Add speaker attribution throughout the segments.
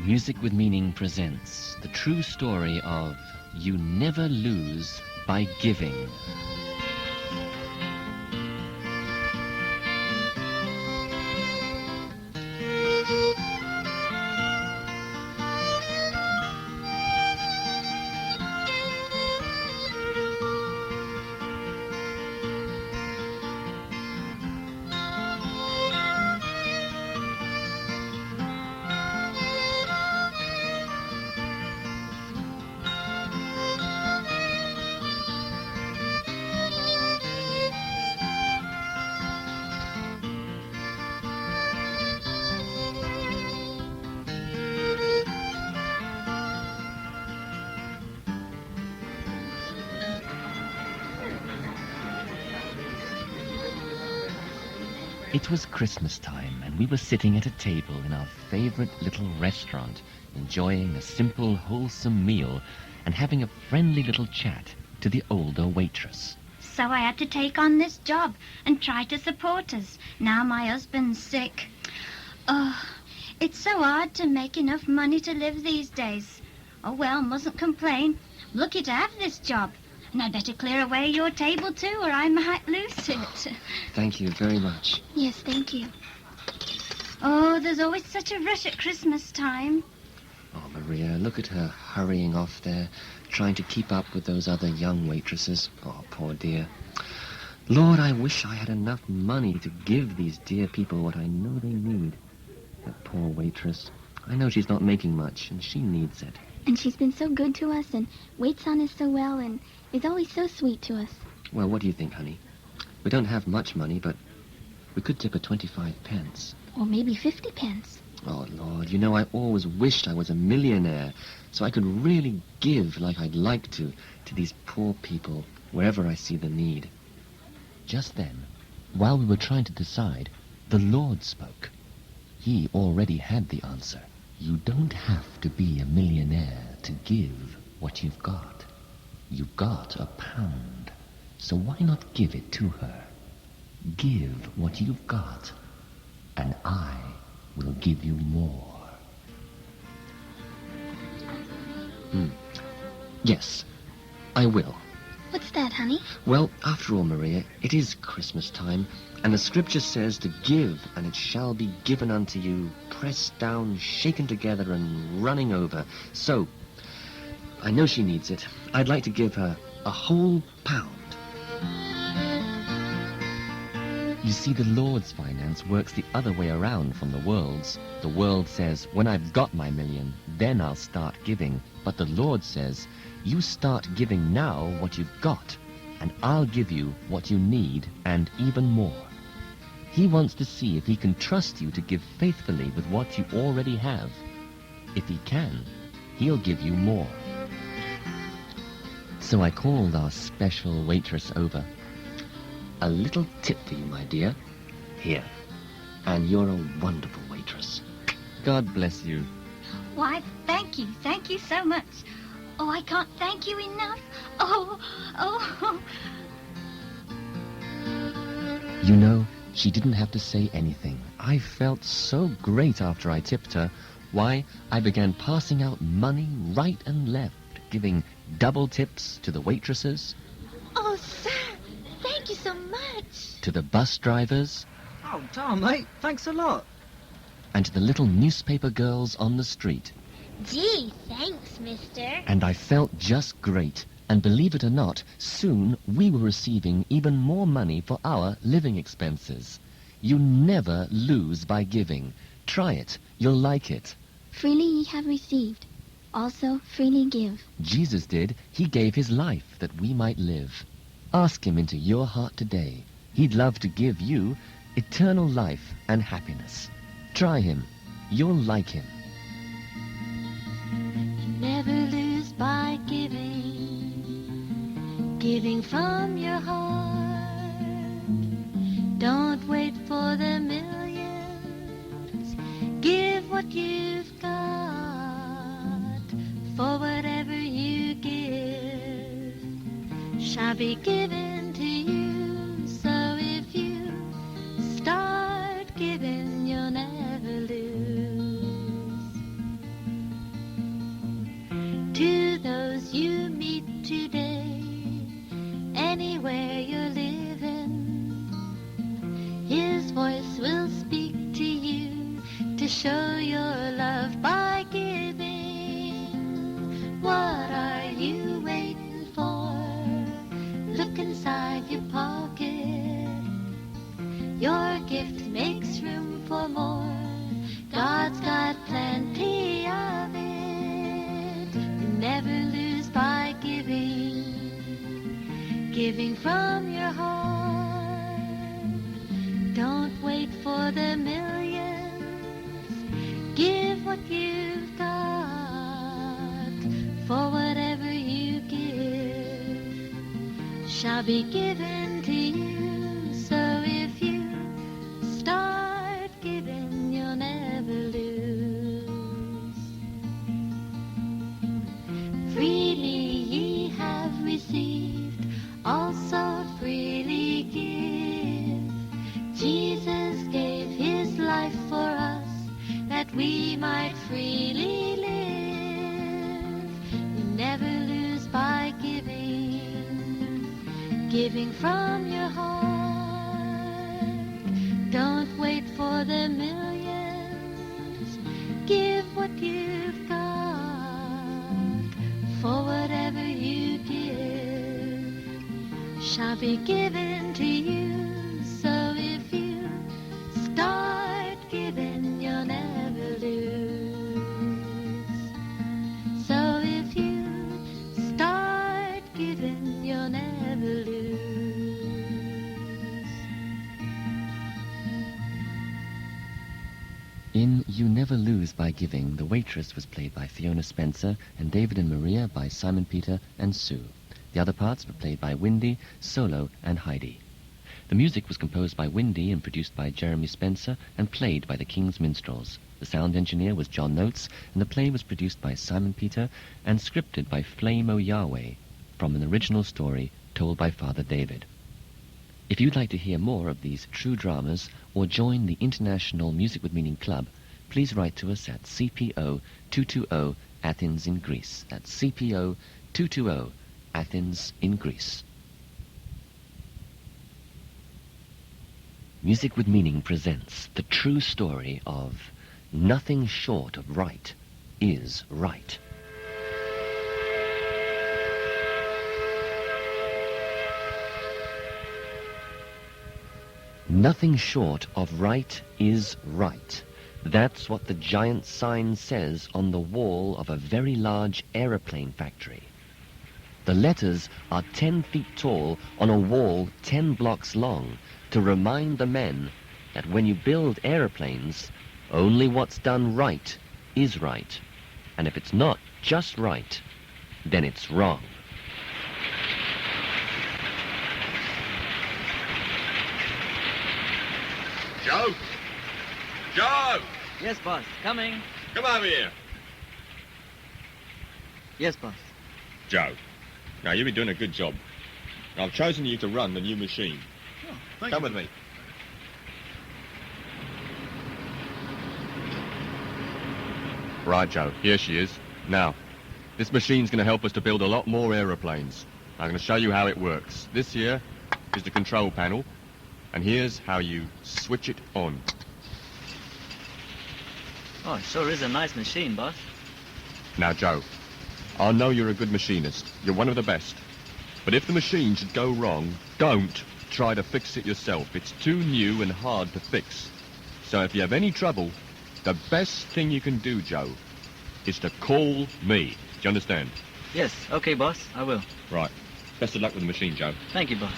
Speaker 1: Music with Meaning presents the true story of You Never Lose by Giving. It was Christmas time, and we were sitting at a table in our favorite little restaurant, enjoying a simple, wholesome meal and having a friendly little chat to the older waitress.
Speaker 2: So I had to take on this job and try to support us. Now my husband's sick. Oh, it's so hard to make enough money to live these days. Oh, well, mustn't complain. I'm lucky to have this job. And I'd better clear away your table, too, or I might lose it.
Speaker 1: Thank you very much.
Speaker 2: Yes, thank you. Oh, there's always such a rush at Christmas time.
Speaker 1: Oh, Maria, look at her hurrying off there, trying to keep up with those other young waitresses. Oh, poor dear. Lord, I wish I had enough money to give these dear people what I know they need. That poor waitress. I know she's not making much, and she needs it.
Speaker 3: And she's been so good to us and waits on us so well and is always so sweet to us.
Speaker 1: Well, what do you think, honey? We don't have much money, but we could tip her 25 pence.
Speaker 3: Or maybe 50 pence.
Speaker 1: Oh, Lord, you know, I always wished I was a millionaire so I could really give like I'd like to these poor people wherever I see the need. Just then, while we were trying to decide, the Lord spoke. He already had the answer. You don't have to be a millionaire to give what you've got. You've got £1, so why not give it to her? Give what you've got, and I will give you more. Yes, I will.
Speaker 3: What's that, honey?
Speaker 1: Well, after all, Maria, it is Christmas time, and the scripture says to give, and it shall be given unto you, pressed down, shaken together, and running over. So, I know she needs it. I'd like to give her a whole £1. You see, the Lord's finance works the other way around from the world's. The world says, when I've got my million, then I'll start giving. But the Lord says, you start giving now what you've got, and I'll give you what you need and even more. He wants to see if he can trust you to give faithfully with what you already have. If he can, he'll give you more. So I called our special waitress over. A little tip for you, my dear. Here. And you're a wonderful waitress. God bless you.
Speaker 2: Why, thank you. Thank you so much. Oh, I can't thank you enough. Oh.
Speaker 1: You know, she didn't have to say anything. I felt so great after I tipped her. Why, I began passing out money right and left, giving double tips to the waitresses,
Speaker 3: Oh, sir, thank you so much.
Speaker 1: to the bus drivers,
Speaker 4: Oh, darn, mate. Thanks a lot.
Speaker 1: and to the little newspaper girls on the street.
Speaker 3: Gee, thanks, mister.
Speaker 1: And I felt just great. And believe it or not, soon we were receiving even more money for our living expenses. You never lose by giving. Try it. You'll like it.
Speaker 3: Freely ye have received, also freely give.
Speaker 1: Jesus did. He gave his life that we might live. Ask him into your heart today. He'd love to give you eternal life and happiness. Try him. You'll like him.
Speaker 5: You never lose by giving from your heart. Don't wait for the millions. Give what you've got, for whatever you give shall be given to you. So if you start giving, you'll never lose. Your gift makes room for more. God's got plenty of it. You never lose by giving from your heart. Don't wait for the millions. Give what you've got. For whatever you give shall be given to you. So if you start giving, you'll never lose. Freely ye have received, also freely give. Jesus gave his life for us, that we might freely live. You never lose by giving from your heart. Don't wait for the millions. Give what you've got. For whatever you give shall be given to you. So if you start giving, you'll never lose. So if you start giving, you'll never lose.
Speaker 1: In You Never Lose by Giving, the waitress was played by Fiona Spencer and David and Maria by Simon Peter and Sue. The other parts were played by Windy, Solo and Heidi. The music was composed by Windy and produced by Jeremy Spencer and played by the King's Minstrels. The sound engineer was John Notes, and the play was produced by Simon Peter and scripted by Flame O Yahweh from an original story told by Father David. If you'd like to hear more of these true dramas or join the International Music with Meaning Club, please write to us at CPO 220 Athens in Greece. That's CPO 220 Athens in Greece. Music with Meaning presents the true story of Nothing Short of Right is Right. Nothing short of right is right. That's what the giant sign says on the wall of a very large aeroplane factory. The letters are 10 feet tall on a wall 10 blocks long to remind the men that when you build aeroplanes, only what's done right is right. And if it's not just right, then it's wrong.
Speaker 6: Joe? Joe!
Speaker 4: Yes, boss. Coming.
Speaker 6: Come over here.
Speaker 4: Yes, boss.
Speaker 6: Joe, now you've been doing a good job. I've chosen you to run the new machine.
Speaker 4: Oh, thank
Speaker 6: Come
Speaker 4: you.
Speaker 6: with me. Right, Joe, here she is. Now, this machine's going to help us to build a lot more aeroplanes. I'm going to show you how it works. This here is the control panel, and here's how you switch it on.
Speaker 4: Oh, it sure is a nice machine, boss.
Speaker 6: Now, Joe, I know you're a good machinist. You're one of the best. But if the machine should go wrong, don't try to fix it yourself. It's too new and hard to fix. So if you have any trouble, the best thing you can do, Joe, is to call me. Do you understand?
Speaker 4: Yes, okay, boss. I will.
Speaker 6: Right. Best of luck with the machine, Joe.
Speaker 4: Thank you, boss.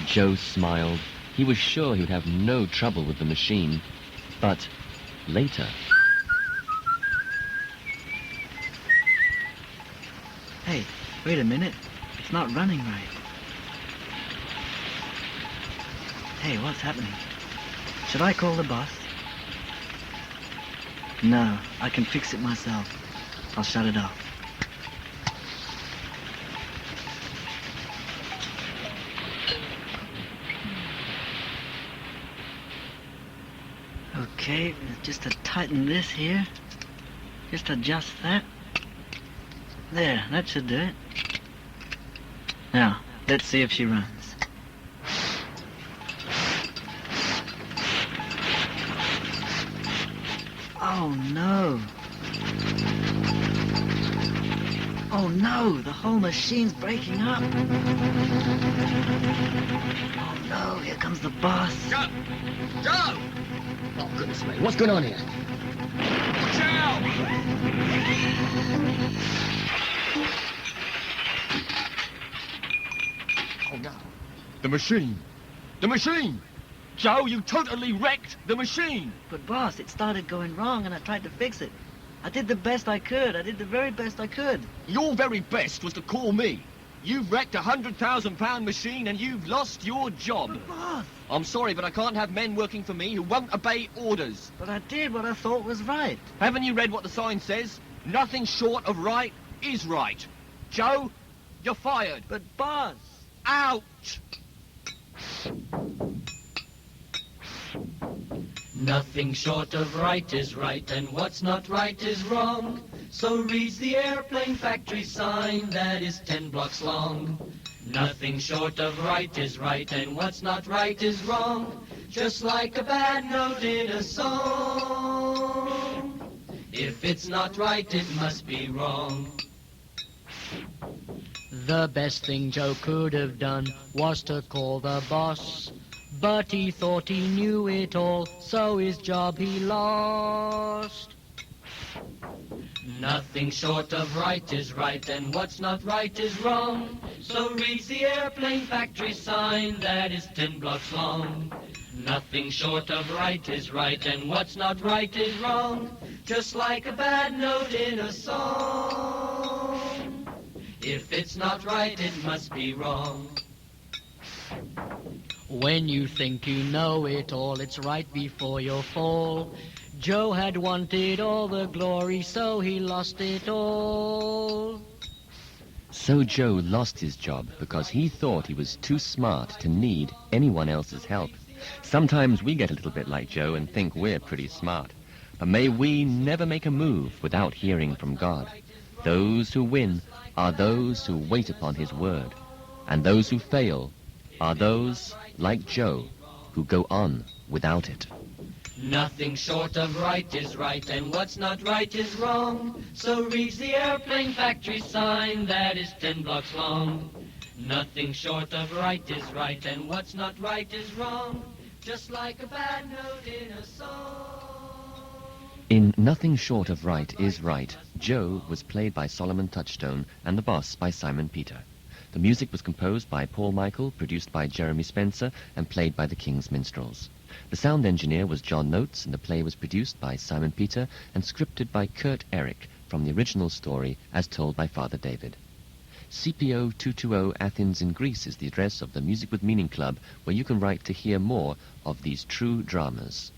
Speaker 1: Joe smiled. He was sure he would have no trouble with the machine. But later...
Speaker 4: Hey, wait a minute. It's not running right. Hey, what's happening? Should I call the boss? No, I can fix it myself. I'll shut it off. Okay, just to tighten this here. Just adjust that. There, that should do it. Now, let's see if she runs. Oh no! Oh no! The whole machine's breaking up! no, here comes the boss.
Speaker 1: Joe! Joe! Oh, goodness me. What's going on here?
Speaker 6: Watch out!
Speaker 1: Oh, no.
Speaker 6: The machine! The machine! Joe, you totally wrecked the machine!
Speaker 4: But boss, it started going wrong and I tried to fix it. I did the best I could. I did the very best I could.
Speaker 6: Your very best was to call me. You've wrecked a £100,000 machine and you've lost your job.
Speaker 4: But boss,
Speaker 6: I'm sorry, but I can't have men working for me who won't obey orders.
Speaker 4: but I did what I thought was right.
Speaker 6: Haven't you read what the sign says? Nothing short of right is right. Joe, you're fired.
Speaker 4: But boss,
Speaker 6: Out!
Speaker 7: Nothing short of right is right, and what's not right is wrong. So reads the airplane factory sign that is 10 blocks long. Nothing short of right is right, and what's not right is wrong. Just like a bad note in a song. If it's not right, it must be wrong. The best thing Joe could have done was to call the boss. But he thought he knew it all, so his job he lost. Nothing short of right is right, and what's not right is wrong. So reads the airplane factory sign that is 10 blocks long. Nothing short of right is right, and what's not right is wrong. Just like a bad note in a song. If it's not right, it must be wrong. When you think you know it all, it's right before your fall. Joe had wanted all the glory, so he lost it all.
Speaker 1: So Joe lost his job because he thought he was too smart to need anyone else's help. Sometimes we get a little bit like Joe and think we're pretty smart. But may we never make a move without hearing from God. Those who win are those who wait upon his word, and those who fail are those, like Joe, who go on without it.
Speaker 7: Nothing short of right is right, and what's not right is wrong. So reads the airplane factory sign that is 10 blocks long. Nothing short of right is right, and what's not right is wrong. Just like a bad note in a song.
Speaker 1: In Nothing Short of Right is Right, Joe was played by Solomon Touchstone and the boss by Simon Peter. The music was composed by Paul Michael, produced by Jeremy Spencer, and played by the King's Minstrels. The sound engineer was John Notes, and the play was produced by Simon Peter and scripted by Kurt Eric from the original story as told by Father David. CPO 220 Athens in Greece is the address of the Music with Meaning Club, where you can write to hear more of these true dramas.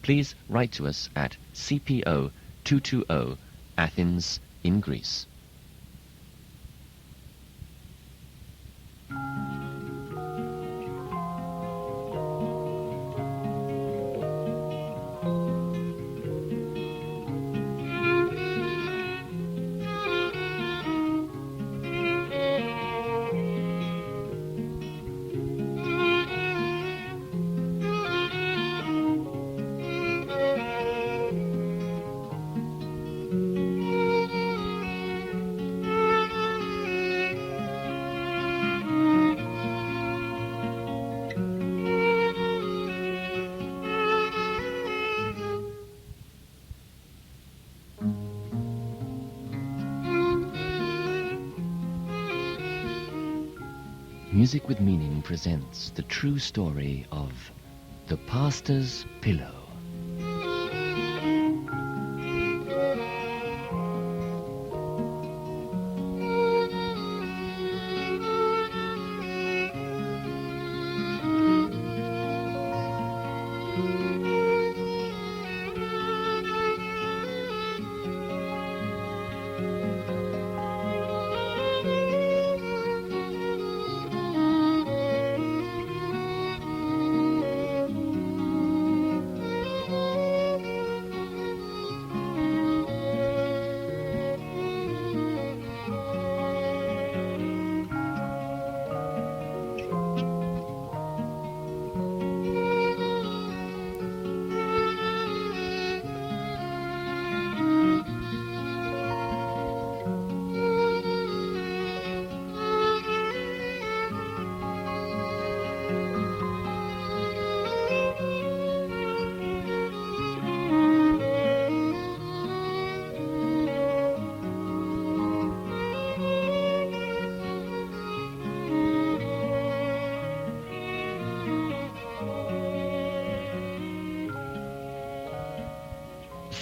Speaker 1: Please write to us at CPO 220 Athens in Greece. Music with Meaning presents the true story of The Pastor's Pillow.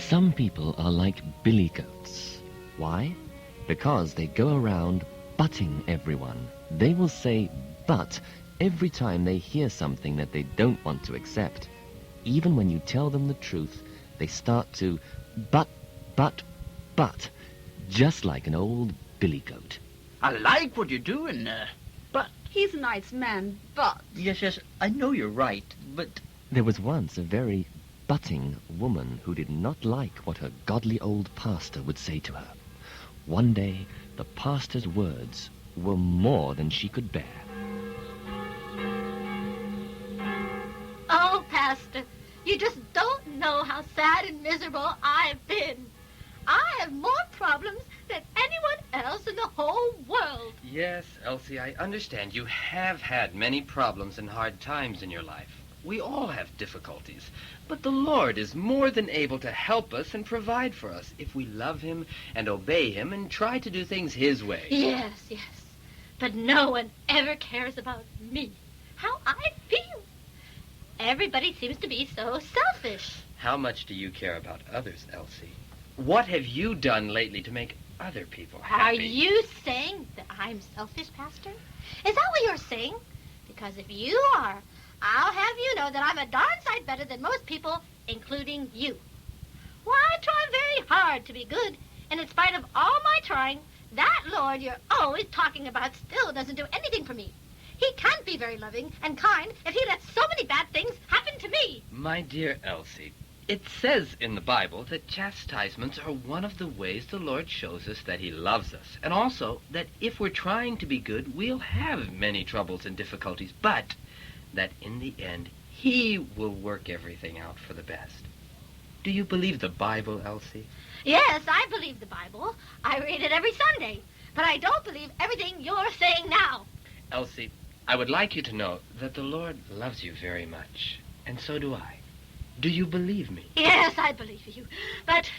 Speaker 1: Some people are like billy goats. Why? Because they go around butting everyone. They will say but every time they hear something that they don't want to accept. Even when you tell them the truth, they start to but, just like an old billy goat.
Speaker 8: I like what you're doing there. But
Speaker 9: He's a nice man, but...
Speaker 8: yes, I know you're right, but...
Speaker 1: There was once a very butting woman who did not like what her godly old pastor would say to her. One day, the pastor's words were more than she could bear.
Speaker 10: Oh, Pastor, you just don't know how sad and miserable I've been. I have more problems than anyone else in the whole world.
Speaker 11: Yes, Elsie, I understand. You have had many problems and hard times in your life. We all have difficulties. But the Lord is more than able to help us and provide for us if we love him and obey him and try to do things his way.
Speaker 10: Yes. But no one ever cares about me, how I feel. Everybody seems to be so selfish.
Speaker 11: How much do you care about others, Elsie? What have you done lately to make other people happy?
Speaker 10: Are you saying that I'm selfish, Pastor? Is that what you're saying? Because if you are, I'll have you know that I'm a darn sight better than most people, including you. Why, I try very hard to be good, and in spite of all my trying, that Lord you're always talking about still doesn't do anything for me. He can't be very loving and kind if he lets so many bad things happen to me.
Speaker 11: My dear Elsie, it says in the Bible that chastisements are one of the ways the Lord shows us that he loves us. And also that if we're trying to be good, we'll have many troubles and difficulties, but that in the end, he will work everything out for the best. Do you believe the Bible, Elsie?
Speaker 10: Yes, I believe the Bible. I read it every Sunday. But I don't believe everything you're saying now.
Speaker 11: Elsie, I would like you to know that the Lord loves you very much, and so do I. Do you believe me?
Speaker 10: Yes, I believe you. But,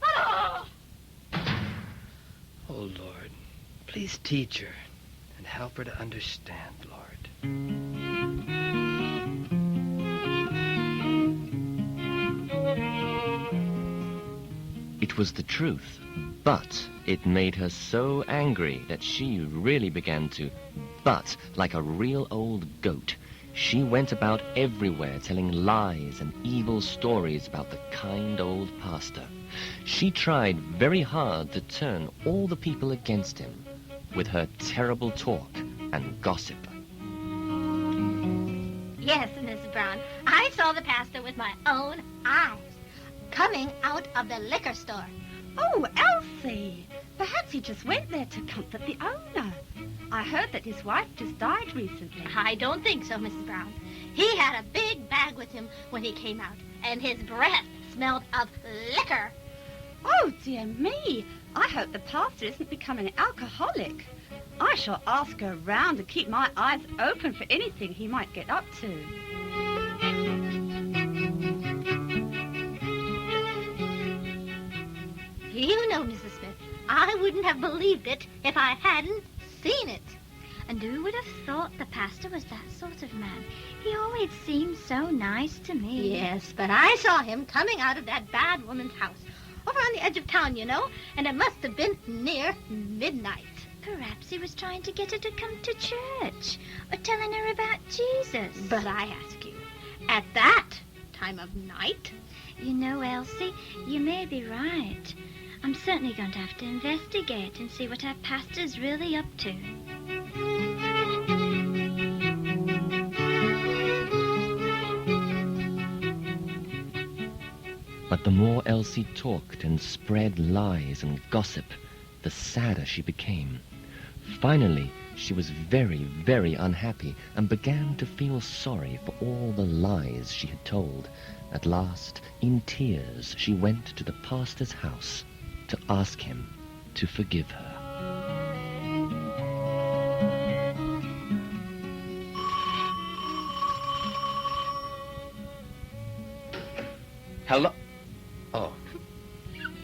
Speaker 10: oh!
Speaker 11: Oh, Lord, please teach her and help her to understand, Lord.
Speaker 1: It was the truth, but it made her so angry that she really began to butt like a real old goat. She went about everywhere telling lies and evil stories about the kind old pastor. She tried very hard to turn all the people against him with her terrible talk and gossip.
Speaker 10: Yes, Mrs. Brown, I saw the pastor with my own eyes coming out of the liquor store.
Speaker 9: Oh, Elsie! Perhaps he just went there to comfort the owner. I heard that his wife just died recently.
Speaker 10: I don't think so, Mrs. Brown. He had a big bag with him when he came out, and his breath smelled of liquor.
Speaker 9: Oh, dear me. I hope the pastor isn't becoming an alcoholic. I shall ask around and keep my eyes open for anything he might get up to.
Speaker 10: You know, Mrs. Smith, I wouldn't have believed it if I hadn't seen it.
Speaker 2: And who would have thought the pastor was that sort of man? He always seemed so nice to me.
Speaker 10: Yes, but I saw him coming out of that bad woman's house, over on the edge of town, you know, and it must have been near midnight.
Speaker 2: Perhaps he was trying to get her to come to church, or telling her about Jesus.
Speaker 10: But I ask you, at that time of night?
Speaker 2: You know, Elsie, you may be right. I'm certainly going to have to investigate and see what our pastor's really up to.
Speaker 1: But the more Elsie talked and spread lies and gossip, the sadder she became. Finally, she was very, very unhappy and began to feel sorry for all the lies she had told. At last, in tears, she went to the pastor's house to ask him to forgive her.
Speaker 11: Hello? Oh.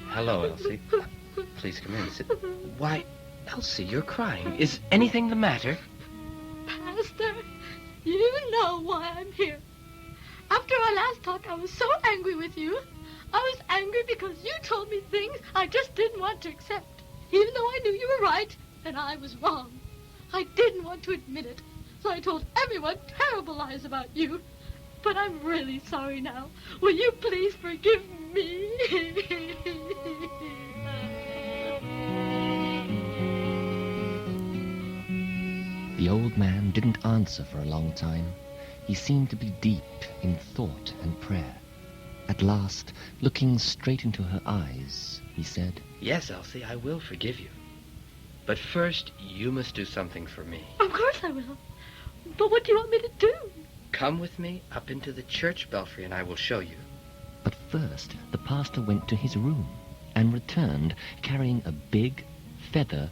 Speaker 11: Hello, Elsie. Please come in. Sit. Why, Elsie, you're crying. Is anything the matter?
Speaker 10: Pastor, you know why I'm here. After our last talk, I was so angry with you.
Speaker 12: I was angry because you told me things I just didn't want to accept, even though I knew you were right and I was wrong. I didn't want to admit it, so I told everyone terrible lies about you. But I'm really sorry now. Will you please forgive me?
Speaker 1: The old man didn't answer for a long time. He seemed to be deep in thought and prayer. At last, looking straight into her eyes, he said,
Speaker 11: Yes, Elsie, I will forgive you. But first, you must do something for me.
Speaker 12: Of course I will. But what do you want me to do?
Speaker 11: Come with me up into the church belfry and I will show you.
Speaker 1: But first, the pastor went to his room and returned carrying a big feather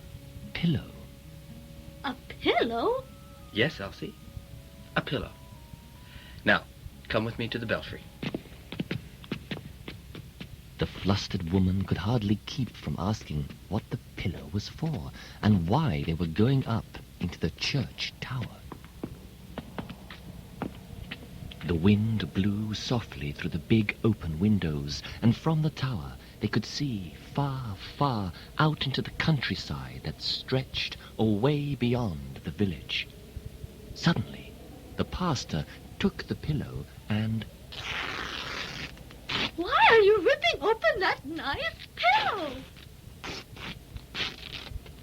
Speaker 1: pillow.
Speaker 12: A pillow?
Speaker 11: Yes, Elsie, a pillow. Now, come with me to the belfry.
Speaker 1: The flustered woman could hardly keep from asking what the pillow was for and why they were going up into the church tower. The wind blew softly through the big open windows, and from the tower they could see far, far out into the countryside that stretched away beyond the village. Suddenly, the pastor took the pillow and...
Speaker 12: Why are you ripping open that nice pillow?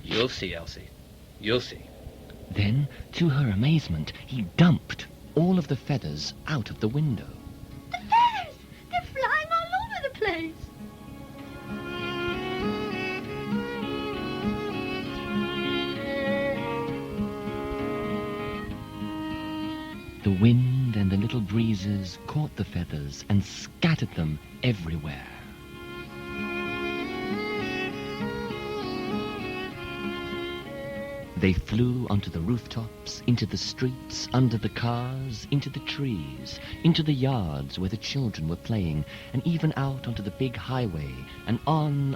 Speaker 11: You'll see, Elsie. You'll see.
Speaker 1: Then, to her amazement, he dumped all of the feathers out of the window.
Speaker 12: The feathers! They're flying all over the place.
Speaker 1: The wind and the little breezes caught the feathers and scattered them everywhere. They flew onto the rooftops, into the streets, under the cars, into the trees, into the yards where the children were playing, and even out onto the big highway, and on,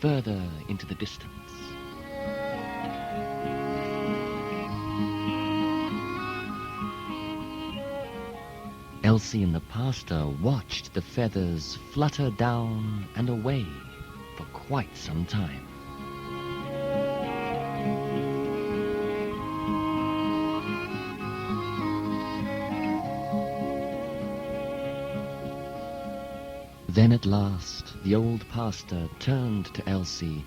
Speaker 1: further into the distance. Elsie and the pastor watched the feathers flutter down and away for quite some time. Then at last the old pastor turned to Elsie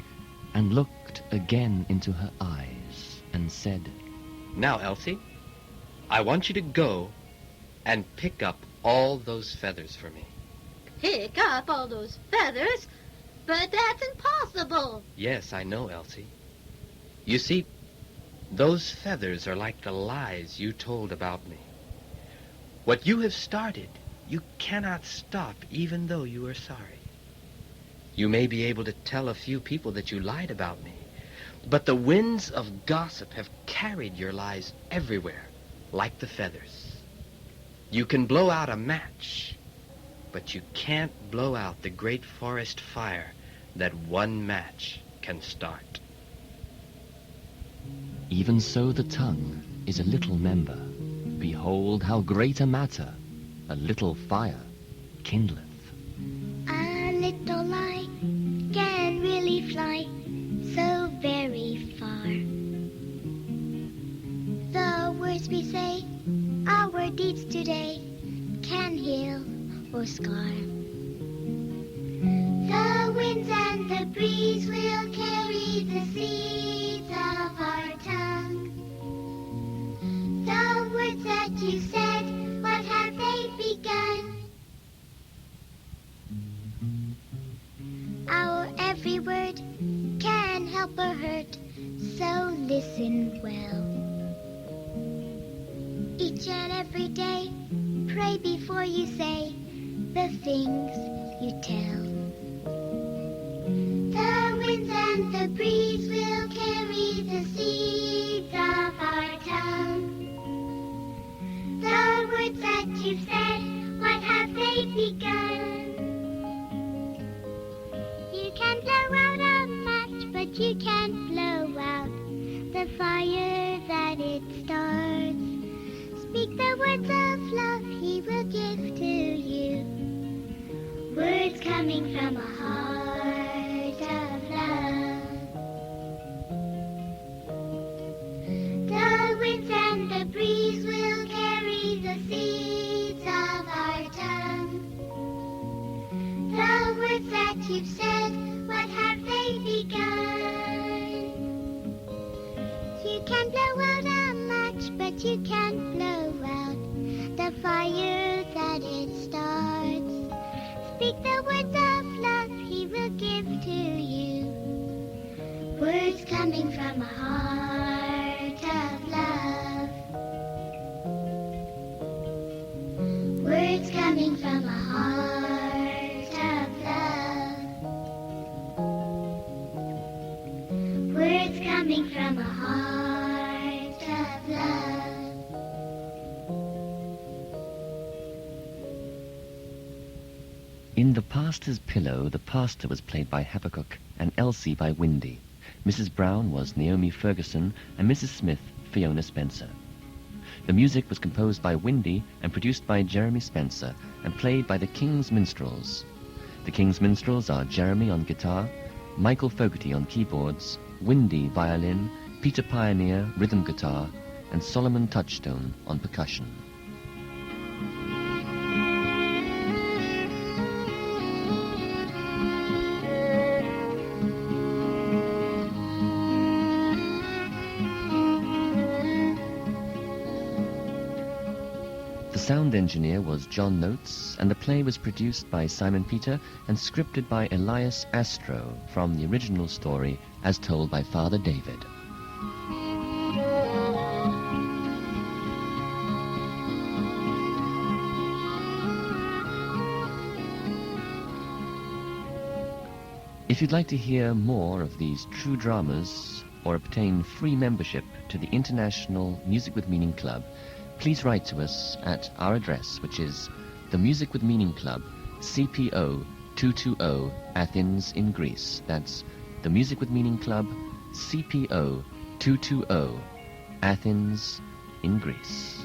Speaker 1: and looked again into her eyes and said,
Speaker 11: Now, Elsie, I want you to go and pick up all those feathers for me.
Speaker 10: Pick up all those feathers? But that's impossible.
Speaker 11: Yes, I know, Elsie. You see, those feathers are like the lies you told about me. What you have started, you cannot stop even though you are sorry. You may be able to tell a few people that you lied about me, but the winds of gossip have carried your lies everywhere, like the feathers. You can blow out a match, but you can't blow out the great forest fire that one match can start.
Speaker 1: Even so the tongue is a little member. Behold how great a matter a little fire kindleth.
Speaker 3: A little lie can really fly so very far. The words we say, our deeds today, can heal or scar. The winds and the breeze will carry the seeds of our tongue. The words that you said, what have they begun? Our every word can help or hurt, so listen well. Each and every day, pray before you say the things you tell. The winds and the breeze will carry the seeds of our tongue. The words that you've said, what have they begun? You can blow out a match, but you can't blow out the fire that it starts. Speak the words of love he will give to you. Words Words coming from a heart of love. The winds and the breeze will carry the seeds of our tongue. The words that you've said, what have they begun? You can blow out a match, but you can't blow out the fire that it starts. Speak the words of love he will give to you. Words coming from a heart of love. Words coming from a heart of love. Words coming from a heart of love.
Speaker 1: In The Pastor's Pillow, the pastor was played by Habakkuk and Elsie by Windy. Mrs. Brown was Naomi Ferguson and Mrs. Smith Fiona Spencer. The music was composed by Windy and produced by Jeremy Spencer and played by the King's Minstrels. The King's Minstrels are Jeremy on guitar, Michael Fogarty on keyboards, Windy violin, Peter Pioneer rhythm guitar, and Solomon Touchstone on percussion. The sound engineer was John Notes, and the play was produced by Simon Peter and scripted by Elias Astro from the original story as told by Father David. If you'd like to hear more of these true dramas or obtain free membership to the International Music with Meaning Club, please write to us at our address, which is the Music with Meaning Club, CPO 220, Athens in Greece. That's the Music with Meaning Club, CPO 220, Athens in Greece.